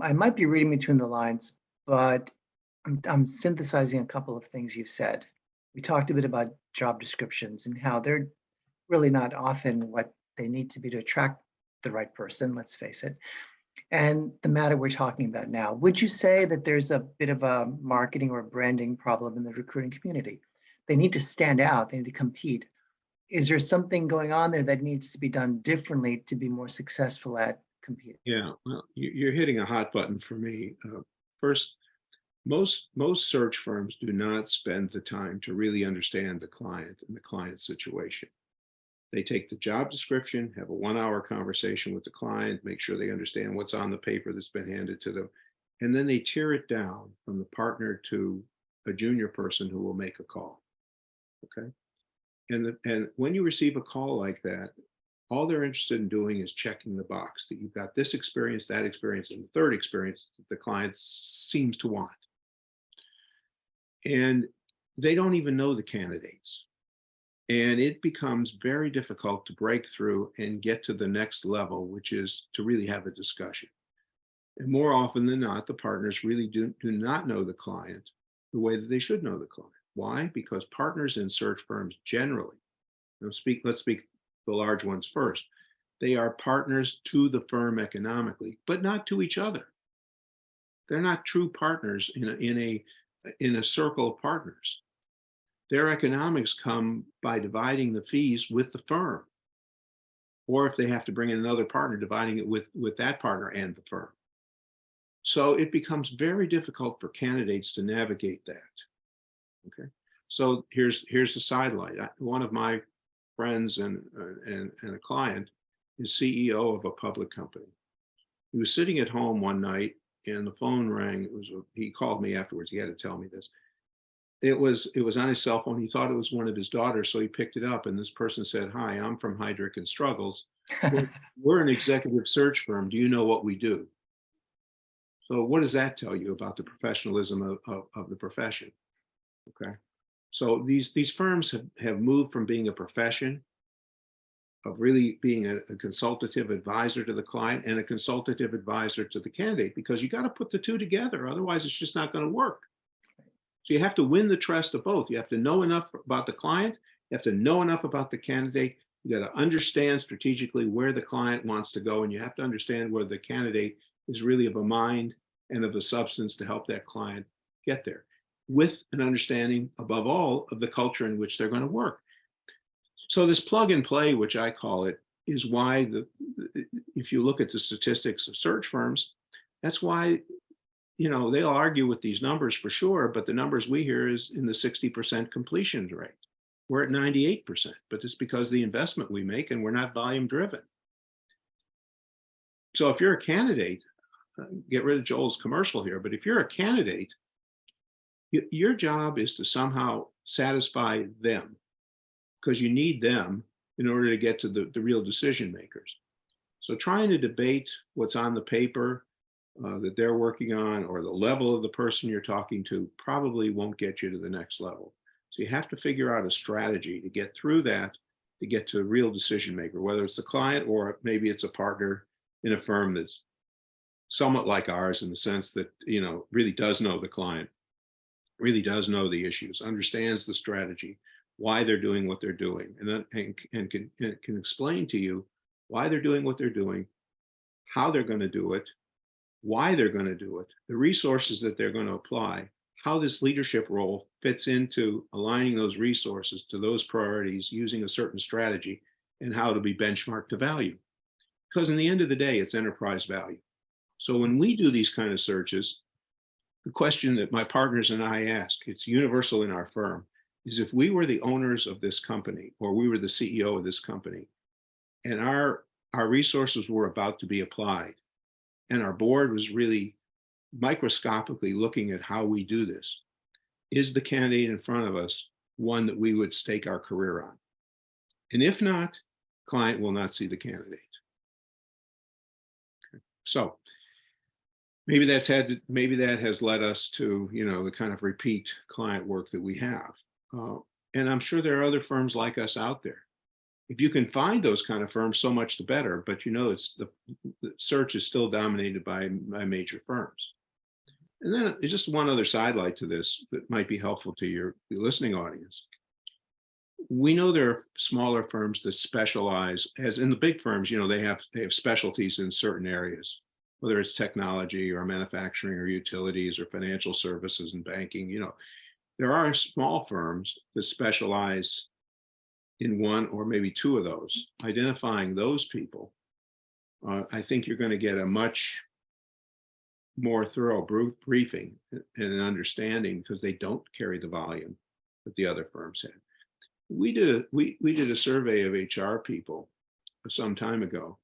I might be reading between the lines, but I'm synthesizing a couple of things you've said. We talked a bit about job descriptions and how they're really not often what they need to be to attract the right person, let's face it. And the matter we're talking about now, would you say that there's a bit of a marketing or branding problem in the recruiting community? They need to stand out, they need to compete. Is there something going on there that needs to be done differently to be more successful at competing? Yeah, well, you're hitting a hot button for me. First, most search firms do not spend the time to really understand the client and the client situation. They take the job description, have a 1 hour conversation with the client, make sure they understand what's on the paper that's been handed to them, and then they tear it down from the partner to a junior person who will make a call. Okay. And when you receive a call like that, all they're interested in doing is checking the box that you've got this experience, that experience, and the third experience that the client seems to want. And they don't even know the candidates. And it becomes very difficult to break through and get to the next level, which is to really have a discussion. And more often than not, the partners really do not know the client the way that they should know the client. Why? Because partners in search firms generally, let's speak the large ones first. They are partners to the firm economically, but not to each other. They're not true partners in a circle of partners. Their economics come by dividing the fees with the firm, or if they have to bring in another partner, dividing it with that partner and the firm. So it becomes very difficult for candidates to navigate that. Okay, so here's the sidelight. One of my friends and a client is CEO of a public company. He was sitting at home one night and the phone rang. He called me afterwards. He had to tell me this. It was on his cell phone. He thought it was one of his daughters, so he picked it up. And this person said, "Hi, I'm from Heidrick and Struggles. We're an executive search firm. Do you know what we do?" So what does that tell you about the professionalism of the profession? Okay. So these firms have moved from being a profession of really being a consultative advisor to the client and a consultative advisor to the candidate, because you got to put the two together. Otherwise, it's just not going to work. So you have to win the trust of both. You have to know enough about the client. You have to know enough about the candidate. You got to understand strategically where the client wants to go, and you have to understand where the candidate is really of a mind and of a substance to help that client get there, with an understanding, above all, of the culture in which they're going to work. So this plug and play, which I call it, is why if you look at the statistics of search firms, that's why, they'll argue with these numbers for sure, but the numbers we hear is in the 60% completion rate. We're at 98%, but it's because of the investment we make and we're not volume driven. So if you're a candidate, get rid of Joel's commercial here, but if you're a candidate, your job is to somehow satisfy them, because you need them in order to get to the real decision makers. So trying to debate what's on the paper that they're working on, or the level of the person you're talking to, probably won't get you to the next level. So you have to figure out a strategy to get through that, to get to a real decision maker, whether it's the client or maybe it's a partner in a firm that's somewhat like ours in the sense that, really does know the client, really does know the issues, understands the strategy, why they're doing what they're doing, and can explain to you why they're doing what they're doing, how they're going to do it, why they're going to do it, the resources that they're going to apply, how this leadership role fits into aligning those resources to those priorities using a certain strategy, and how to be benchmarked to value. Because in the end of the day, it's enterprise value. So when we do these kind of searches, the question that my partners and I ask, it's universal in our firm, is if we were the owners of this company, or we were the CEO of this company, and our resources were about to be applied, and our board was really microscopically looking at how we do this, is the candidate in front of us one that we would stake our career on? And if not, client will not see the candidate. Okay. So maybe that has led us to, the kind of repeat client work that we have. And I'm sure there are other firms like us out there. If you can find those kind of firms, so much the better. But it's the search is still dominated by major firms. And then there's just one other sidelight to this that might be helpful to your listening audience. We know there are smaller firms that specialize, as in the big firms, they have specialties in certain areas, whether it's technology or manufacturing or utilities or financial services and banking. There are small firms that specialize in one or maybe two of those. Identifying those people, I think you're going to get a much more thorough briefing and an understanding, because they don't carry the volume that the other firms had. We did a survey of HR people some time ago,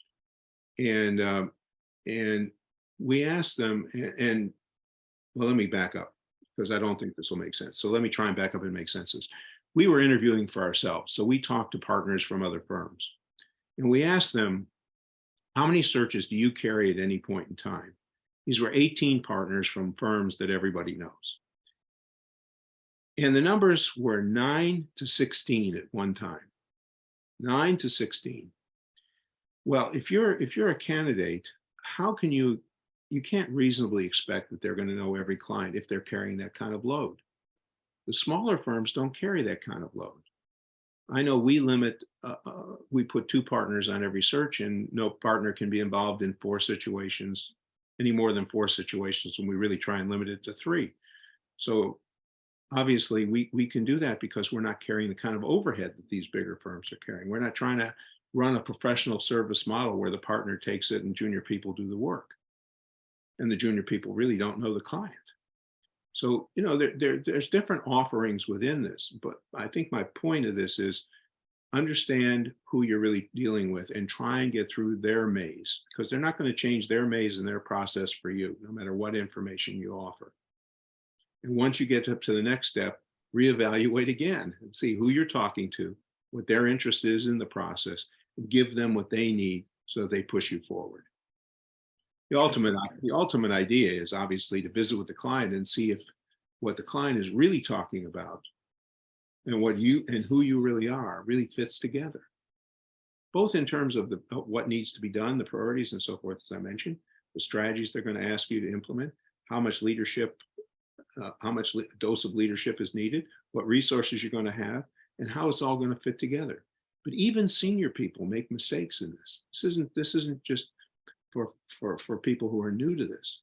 and we asked them, and well, let me back up, because I don't think this will make sense. So let me try and back up and make sense of this. We were interviewing for ourselves, so we talked to partners from other firms, and we asked them, how many searches do you carry at any point in time? These were 18 partners from firms that everybody knows. And the numbers were 9 to 16 at one time. 9 to 16. Well, if you're a candidate, how can you can't reasonably expect that they're going to know every client if they're carrying that kind of load. The smaller firms don't carry that kind of load. I know we limit, we put 2 partners on every search, and no partner can be involved in 4 situations, any more than 4 situations, and we really try and limit it to 3. So obviously we can do that because we're not carrying the kind of overhead that these bigger firms are carrying. We're not trying to run a professional service model where the partner takes it and junior people do the work. And the junior people really don't know the client. So, there's different offerings within this, but I think my point of this is understand who you're really dealing with and try and get through their maze, because they're not going to change their maze and their process for you, no matter what information you offer. And once you get up to the next step, reevaluate again and see who you're talking to, what their interest is in the process, and give them what they need so that they push you forward. The ultimate idea is obviously to visit with the client and see if what the client is really talking about and what you and who you really are really fits together, both in terms of what needs to be done, the priorities and so forth, as I mentioned, the strategies they're going to ask you to implement, how much leadership, how much dose of leadership is needed, what resources you're going to have, and how it's all going to fit together. But even senior people make mistakes in this. This isn't just for people who are new to this.